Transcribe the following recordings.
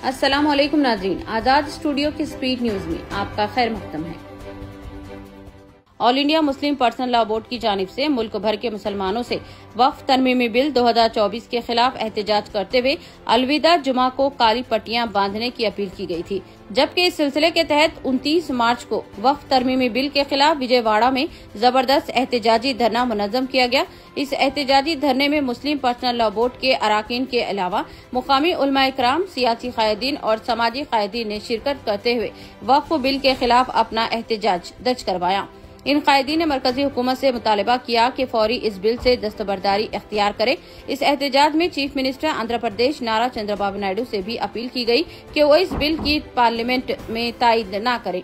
अस्सलाम वालेकुम नाज़रीन, आजाद स्टूडियो की स्पीड न्यूज में आपका खैर मकदम है। All India Muslim personal law board की जानिब से मुल्क भर के मुसलमानों से वक्फ तरमीमी बिल 2024 के खिलाफ एहतजाज करते हुए अलविदा जुमा को काली पट्टियां बांधने की अपील की गई थी, जबकि इस सिलसिले के तहत 29 मार्च को वक्फ तरमीमी बिल के खिलाफ विजयवाड़ा में जबरदस्त एहतजाजी धरना मुनज़्ज़म किया गया। इस एहतजाजी धरने में मुस्लिम पर्सनल लॉ बोर्ड के अराकीन के अलावा मुकामी उलमा इकराम, सियासी कायदीन और समाजी कायदीन ने शिरकत करते हुए वक्फ बिल के खिलाफ अपना एहतजाज दर्ज करवाया। इन कायदीन ने मरकजी हुकूमत से मुतालबा किया कि फौरी इस बिल से दस्तबरदारी इख्तियार करे। इस एहतजाज में चीफ मिनिस्टर आंध्र प्रदेश नारा चंद्रबाबू नायडू से भी अपील की गई कि वो इस बिल की पार्लियामेंट में तायीद न करें।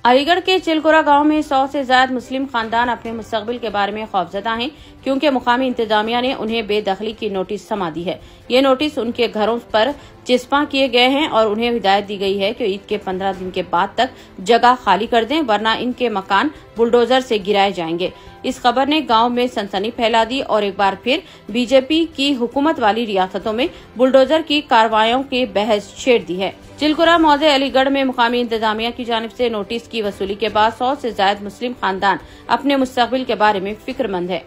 अलीगढ़ के चिलगोरा गांव में 100 से ज्यादा मुस्लिम खानदान अपने मुस्तकबिल के बारे में खौफजदा हैं, क्योंकि मुकामी इंतजामिया ने उन्हें बेदखली की नोटिस थमा दी है। ये नोटिस उनके घरों पर चिस्पा किए गए हैं और उन्हें हिदायत दी गई है कि ईद के 15 दिन के बाद तक जगह खाली कर दें, वरना इनके मकान बुलडोजर से गिराए जाएंगे। इस खबर ने गांव में सनसनी फैला दी और एक बार फिर बीजेपी की हुकूमत वाली रियासतों में बुलडोजर की कार्रवाइयों की बहस छेड़ दी है। चिलगोरा मौजे अलीगढ़ में मुकामी इंतजामिया की जानिब से नोटिस की वसूली के बाद 100 से ज्यादा मुस्लिम खानदान अपने मुस्तकबिल के बारे में फिक्रमंद है।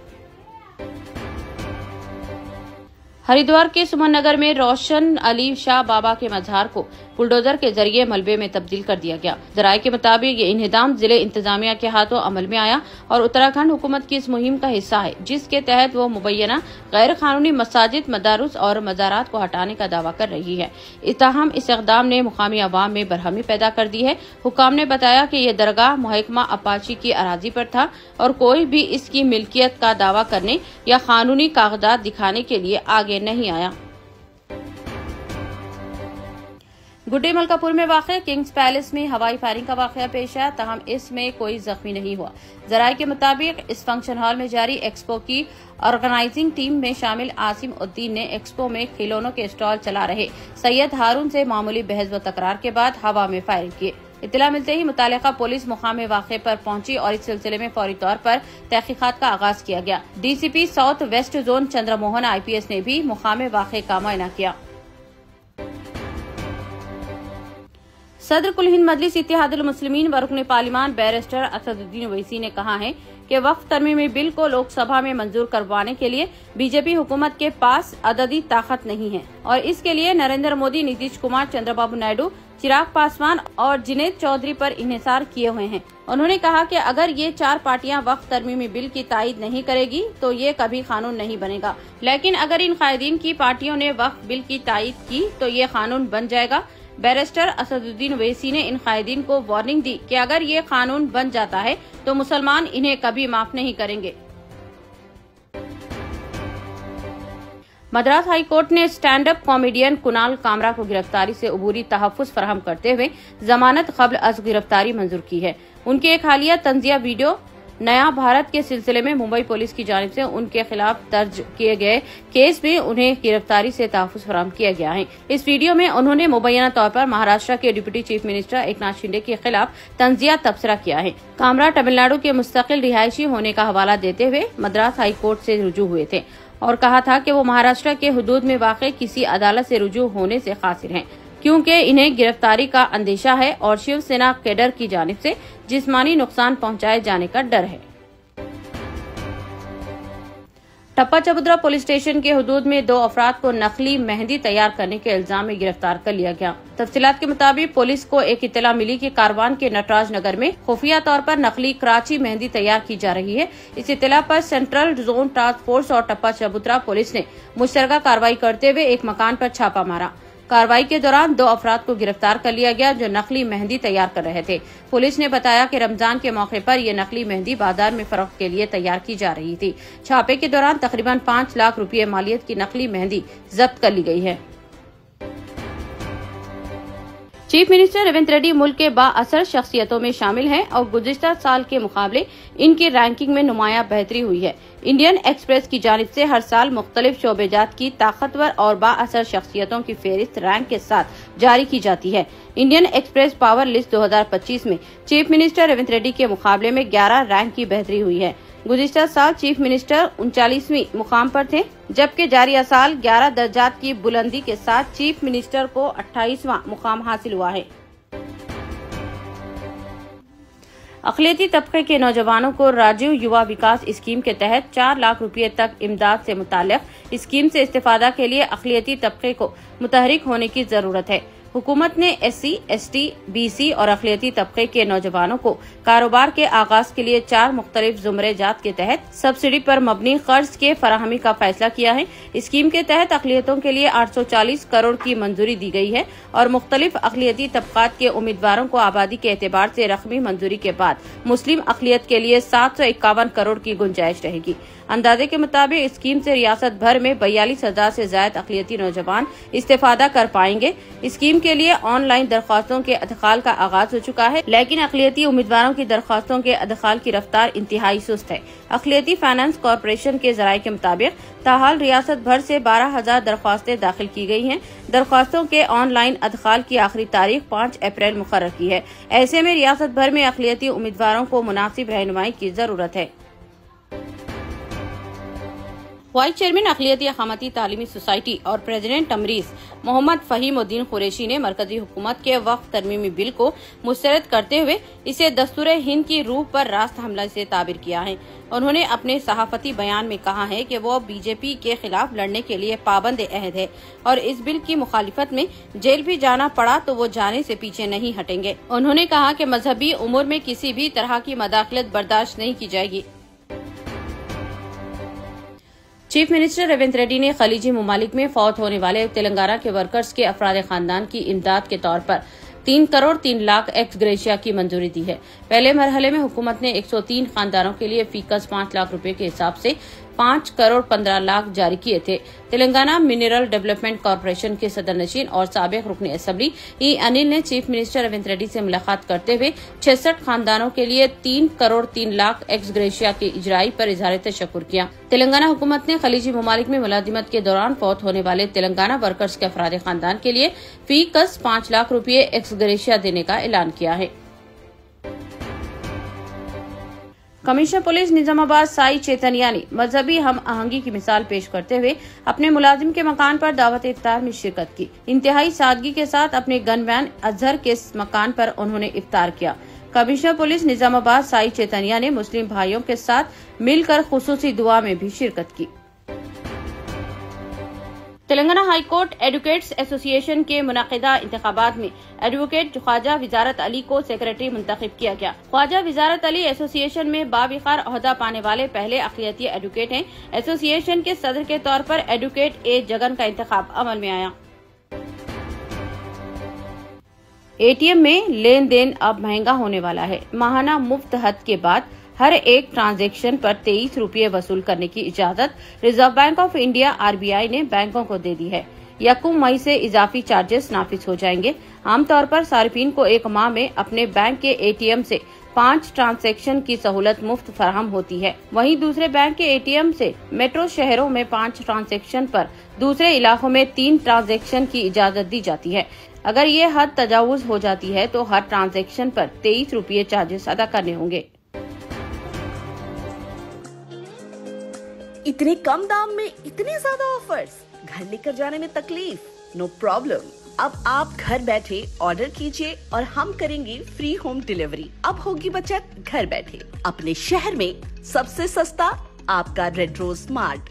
हरिद्वार के सुमन नगर में रोशन अली शाह बाबा के मजार को बुलडोजर के जरिए मलबे में तब्दील कर दिया गया। जराये के मुताबिक ये इंहिदाम जिले इंतजामिया के हाथों अमल में आया और उत्तराखंड हुकूमत की इस मुहिम का हिस्सा है, जिसके तहत वो मुबैना गैर कानूनी मसाजिद, मदारुस और मज़ारात को हटाने का दावा कर रही है। इताहम इस इक़दाम ने मुकामी अवाम में बरहमी पैदा कर दी है। हुकाम ने बताया कि ये दरगाह महकमा अपाची की अराजी पर था और कोई भी इसकी मिल्कियत का दावा करने या कानूनी कागजात दिखाने के लिए आगे नहीं आया। गुड्डे मलकापुर में वाक़ किंग्स पैलेस में हवाई फायरिंग का वाक़या पेश आया, तहम इसमें कोई जख्मी नहीं हुआ। जराये के मुताबिक इस फंक्शन हॉल में जारी एक्सपो की ऑर्गेनाइजिंग टीम में शामिल आसिम उद्दीन ने एक्सपो में खिलौनों के स्टॉल चला रहे सैयद हारून से मामूली बहस व तकरार के बाद हवा में फायरिंग किए। इत्तला मिलते ही मुतालिका पुलिस मुकाम वाक़े पर पहुंची और इस सिलसिले में फौरी तौर पर तहकीकात का आगाज किया गया। DCP south west zone Chandramohan IPS ने भी मुकाम वाक़े का मुआयना किया। सदर कुल हिंद मजलिस इत्तेहादुल मुस्लिमीन व रुकन पार्लिमान बैरिस्टर असदुद्दीन ओवैसी ने कहा है कि वक्फ तरमीमी बिल को लोकसभा में मंजूर करवाने के लिए बीजेपी हुकूमत के पास अददी ताकत नहीं है और इसके लिए नरेंद्र मोदी, नीतीश कुमार, चंद्रबाबू नायडू, चिराग पासवान और जुनैद चौधरी पर इन्हिसार किए हुए हैं। उन्होंने कहा कि अगर ये 4 पार्टियां वक्फ तरमीमी बिल की तायीद नहीं करेगी तो ये कभी कानून नहीं बनेगा, लेकिन अगर इन कायदीन की पार्टियों ने वक्फ बिल की तायीद की तो ये कानून बन जाएगा। बैरिस्टर असदुद्दीन ओवैसी ने इन कायदीन को वार्निंग दी कि अगर ये कानून बन जाता है तो मुसलमान इन्हें कभी माफ नहीं करेंगे। मद्रास हाई कोर्ट ने stand up comedian Kunal Kamra को गिरफ्तारी से अबूरी तहफ़्फ़ुज़ फराहम करते हुए जमानत क़ब्ल अज़ गिरफ्तारी मंजूर की है। उनके एक हालिया तंजिया वीडियो नया भारत के सिलसिले में मुंबई पुलिस की जानिब से उनके खिलाफ दर्ज किए गए केस में उन्हें गिरफ्तारी से तहफ़्फ़ुज़ फराहम किया गया है। इस वीडियो में उन्होंने मुबैना तौर पर महाराष्ट्र के deputy chief minister Eknath Shinde के खिलाफ तंजिया तबसरा किया है। कामरा तमिलनाडु के मुस्तकिल रिहायशी होने का हवाला देते हुए मद्रास हाई कोर्ट से रुजू हुए थे और कहा था कि वो महाराष्ट्र के हुदूद में वाक़ किसी अदालत से रुजू होने से कासिर हैं, क्योंकि इन्हें गिरफ्तारी का अंदेशा है और शिवसेना कैडर की जानिब से जिस्मानी नुकसान पहुंचाए जाने का डर है। टप्पा चबुद्रा पुलिस स्टेशन के हुदूद में 2 अफराद को नकली मेहंदी तैयार करने के इल्जाम में गिरफ्तार कर लिया गया। तफसीलात के मुताबिक पुलिस को एक इत्तला मिली कि कारवान के नटराज नगर में खुफिया तौर पर नकली कराची मेहंदी तैयार की जा रही है। इस इत्तला पर सेंट्रल जोन टास्क फोर्स और टप्पा चबुद्रा पुलिस ने मुश्तरका कार्रवाई करते हुए एक मकान पर छापा मारा। कार्रवाई के दौरान 2 अफराद को गिरफ्तार कर लिया गया जो नकली मेहंदी तैयार कर रहे थे। पुलिस ने बताया कि रमजान के मौके पर यह नकली मेहंदी बाजार में फरोख्त के लिए तैयार की जा रही थी। छापे के दौरान तकरीबन 5 लाख रुपये मालियत की नकली मेहंदी जब्त कर ली गई है। चीफ मिनिस्टर रेवंत रेड्डी मुल्क के बाअसर शख्सियतों में शामिल हैं और गुज़िश्ता साल के मुकाबले इनकी रैंकिंग में नुमाया बेहतरी हुई है। इंडियन एक्सप्रेस की जानिब से हर साल मुख्तलिफ शोबेजात की ताकतवर और बाअसर शख्सियतों की फेहरिस्त रैंक के साथ जारी की जाती है। इंडियन एक्सप्रेस पावर लिस्ट 2025 में चीफ मिनिस्टर रेवंत रेड्डी के मुकाबले में 11 रैंक की बेहतरी हुई है। गुज़िश्ता साल चीफ मिनिस्टर 39वीं मुकाम पर थे, जबकि जारिया साल 11 दर्जात की बुलंदी के साथ चीफ मिनिस्टर को 28वां मुकाम हासिल हुआ है। अक़लियती तबके के नौजवानों को राजीव युवा विकास स्कीम के तहत 4 लाख रुपए तक इमदाद से मुताल्लिक़ स्कीम से इस्तेफादा के लिए अक़लियती तबके को मुतहरिक होने की जरूरत है। हुकूमत ने SC, ST, BC और अक़लियती तबके के नौजवानों को कारोबार के आगाज के लिए 4 मुख्तलिफ ज़ुमरे जात के तहत सब्सिडी पर मबनी कर्ज के फराहमी का फैसला किया है। स्कीम के तहत अक़लियतों के लिए 840 करोड़ की मंजूरी दी गई है और मुख्तलिफ अक़लियती तबकात के उम्मीदवारों को आबादी के एतबार से रकमी मंजूरी के बाद मुस्लिम अक़लियत के लिए 751 करोड़ की गुंजाइश रहेगी। अंदाजे के मुताबिक स्कीम से रियासत भर में 42,000 से ज्यादा अक़लियती नौजवान इस्तेफादा कर पाएंगे। स्कीम के लिए ऑनलाइन दरख्वास्तों के अदखाल का आगाज हो चुका है, लेकिन अक़लियती उम्मीदवारों की दरख्वास्तों के अदखाल की रफ्तार इंतहाई सुस्त है। अक़लियती फाइनेंस कॉरपोरेशन के ज़राए के मुताबिक ताहाल रियासत भर से 12,000 दरख्वास्तें दाखिल की गई हैं। दरख्वास्तों के ऑनलाइन अदखाल की आखिरी तारीख 5 अप्रैल मुकर्रर की है। ऐसे में रियासत भर में अक़लियती उम्मीदवारों को मुनासिब रहनुमाई की जरूरत है। वाइस चेयरमैन अक़लियती अक़ामती तालीमी सोसाइटी और प्रेसिडेंट तमरीज़ मोहम्मद फ़हीमुद्दीन कुरैशी ने मरकजी हुकूमत के वक्फ तरमीमी बिल को मुस्तरद करते हुए इसे दस्तूर हिंद की रूह पर रास्त हमला से ताबिर किया है। उन्होंने अपने सहाफती बयान में कहा है कि वो बीजेपी के खिलाफ लड़ने के लिए पाबंद अहद है और इस बिल की मुखालिफत में जेल भी जाना पड़ा तो वो जाने से पीछे नहीं हटेंगे। उन्होंने कहा कि मजहबी उमूर में किसी भी तरह की मदाखलत बर्दाश्त नहीं की जाएगी। चीफ मिनिस्टर रेवंत रेड्डी ने खलीजी ममालिक में फौत होने वाले तेलंगाना के वर्कर्स के अफराद खानदान की इमदाद के तौर पर 3 करोड़ 3 लाख एक्स ग्रेशिया की मंजूरी दी है। पहले मरहले में हुकूमत ने 103 खानदानों के लिए फीकस 5 लाख रुपए के हिसाब से 5 करोड़ 15 लाख जारी किए थे। तेलंगाना मिनरल डेवलपमेंट कॉरपोरेशन के सदर नशीन और साबिक रुकन असेंबली ई अनिल ने चीफ मिनिस्टर रेवंत रेड्डी से मुलाकात करते हुए 66 खानदानों के लिए 3 करोड़ 3 लाख एक्स ग्रेशिया की इजराई पर इजहार तशक्कुर किया। तेलंगाना हुकूमत ने खलीजी ममालिक में मुलाजिमत के दौरान फौत होने वाले तेलंगाना वर्कर्स के अफराद खानदान के लिए फीकस 5 लाख रुपए एक्स ग्रेशिया देने का ऐलान किया है। कमिश्नर पुलिस निजामाबाद साई चैतन्या ने मजहबी हम आहंगी की मिसाल पेश करते हुए अपने मुलाजिम के मकान पर दावत इफ्तार में शिरकत की। इंतहाई सादगी के साथ अपने गन वैन अजहर के मकान पर उन्होंने इफ्तार किया। कमिश्नर पुलिस निजामाबाद साई चैतन्या ने मुस्लिम भाइयों के साथ मिलकर खुसूसी दुआ में भी शिरकत की। Telangana high court advocates association के मुनक़िदा इंतखाबात में एडवोकेट ख्वाजा विजारत अली को सेक्रेटरी मुंतखब किया गया। ख्वाजा विजारत अली एसोसिएशन में बाविकार ओहदा पाने वाले पहले अक़लियती एडवोकेट हैं। एसोसिएशन के सदर के तौर पर एडवोकेट ए जगन का इंतखाब अमल में आया। ATM में लेन देन अब महंगा होने वाला है। माहाना मुफ्त हद के बाद हर एक ट्रांजैक्शन पर 23 रुपये वसूल करने की इजाजत reserve bank of India RBI ने बैंकों को दे दी है। 1 मई से इजाफी चार्जेस नाफिज हो जाएंगे। आमतौर पर सार्फिन को 1 माह में अपने बैंक के ATM से 5 ट्रांजैक्शन की सहूलत मुफ्त फराहम होती है। वहीं दूसरे बैंक के ATM से मेट्रो शहरों में 5 ट्रांजैक्शन पर दूसरे इलाकों में 3 ट्रांजैक्शन की इजाजत दी जाती है। अगर ये हद तजावुज हो जाती है तो हर ट्रांजैक्शन पर 23 रुपये चार्जेस अदा करने होंगे। इतने कम दाम में इतने ज्यादा ऑफर्स, घर लेकर जाने में तकलीफ? No problem. अब आप घर बैठे ऑर्डर कीजिए और हम करेंगे फ्री होम डिलीवरी। अब होगी बचत घर बैठे। अपने शहर में सबसे सस्ता आपका रेड रोज स्मार्ट।